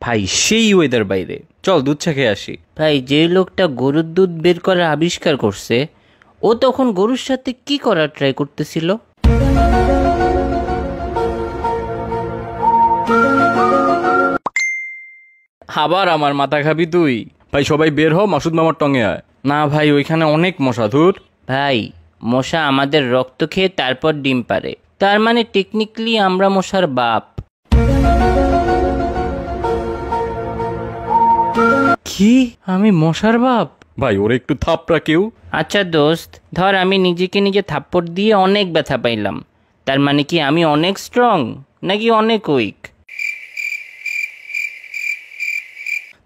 ভাই সেই ওয়েদার বাইরে, চল দুধ চা খেয়ে আসি। ভাই যে লোকটা গরুর দুধ বের করার আবিষ্কার করছে ও তখন গরুর সাথে কি করার ট্রাই করতেছিল? আবার আমার মাথা খাবি তুই? ভাই সবাই বের হ, মাসুদ মামার টঙে আয়। না ভাই ওইখানে অনেক মশা, ধুর। ভাই মশা আমাদের রক্ত খেয়ে তারপর ডিম পারে, তার মানে টেকনিক্যালি আমরা মশার বাপ। কি আমি মশার বাপ? ভাই ওরে একটু থাপড়া কেউ। আচ্ছা দোস্ত, ধর আমি নিজেকে নিজে থাপ্পড় দিয়ে অনেক ব্যথা পাইলাম, তার মানে কি আমি অনেক স্ট্রং নাকি অনেক উইক?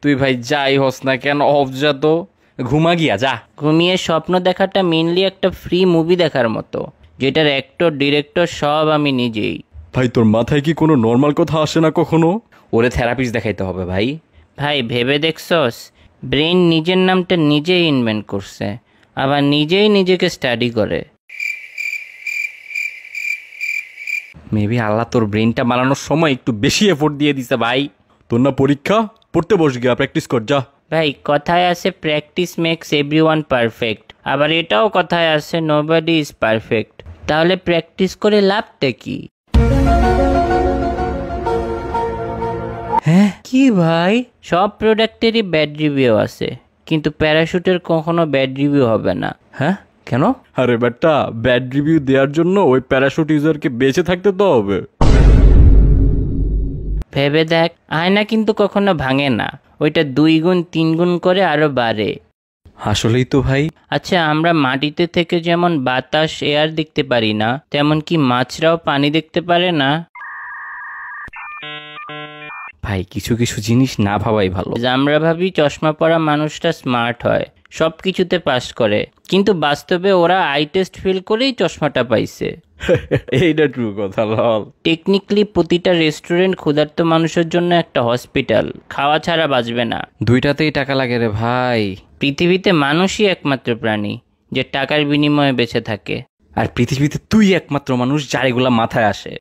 তুই ভাই যাই হস না কেন অফ যা তো, ঘুমা গিয়া যা। ঘুমিয়ে স্বপ্ন দেখাটা মেনলি একটা ফ্রি মুভি দেখার মতো, যেটার অ্যাক্টর ডিরেক্টর সব আমি নিজেই। ভাই তোর মাথায় কি কোনো নর্মাল কথা আসে না কখনো? ওরে থেরাপিস্ট দেখাইতে হবে ভাই। ভাই ভেবে দেখছস, ব্রেন নিজের নামটা নিজেই ইনভেন্ট করছে, আবার নিজেই নিজেকে স্টাডি করে। মেবি আল্লাহ তোর ব্রেনটা বানানোর সময় একটু বেশি এফোর্ট দিয়ে দিছে ভাই। তোর না পরীক্ষা, পড়তে বস গিয়া প্র্যাকটিস কর যা। ভাই কথায় আছে প্র্যাকটিস মেক্স এভরিওয়ান পারফেক্ট, আবার এটাও কথায় আছে নোবডি ইজ পারফেক্ট। তাহলে প্র্যাকটিস করে লাভটা কি? হ্যাঁ কি ভাই, সব প্রোডাক্টেরই ব্যাড রিভিউ আছে, কিন্তু প্যারাশুটের কখনো ব্যাড রিভিউ হবে না। হ্যাঁ কেন? আরে বেটা, ব্যাড রিভিউ দেওয়ার জন্য ওই প্যারাশুট ইউজারকে বেঁচে থাকতে তো হবে। ভেবে দেখ, আয়না কিন্তু কখনো ভাঙে না, ওইটা 2 গুণ 3 গুণ করে আরো বাড়ে। আসলেই তো ভাই। আচ্ছা আমরা মাটিতে থেকে যেমন বাতাস এয়ার দেখতে পারি না, তেমন কি মাছরাও পানি দেখতে পারে না? ভাই কিছু কিছু জিনিস না ভাবাই ভালো। আমরা ভাবি চশমা পরা মানুষটা স্মার্ট হয়, সব কিছুতে পাস করে, কিন্তু বাস্তবে ওরা আই টেস্ট ফেল করেই চশমাটা পাইছে। এইটা ট্রু কথা লল। টেকনিক্যালি প্রতিটা রেস্টুরেন্ট ক্ষুধার্ত মানুষের জন্য একটা হসপিটাল, খাওয়া ছাড়া বাঁচবে না। দুইটাতেই টাকা লাগে রে ভাই। পৃথিবীতে মানুষই একমাত্র প্রাণী যে টাকার বিনিময়ে বেঁচে থাকে। আর পৃথিবীতে তুই একমাত্র মানুষ যার এগুলা মাথায় আসে।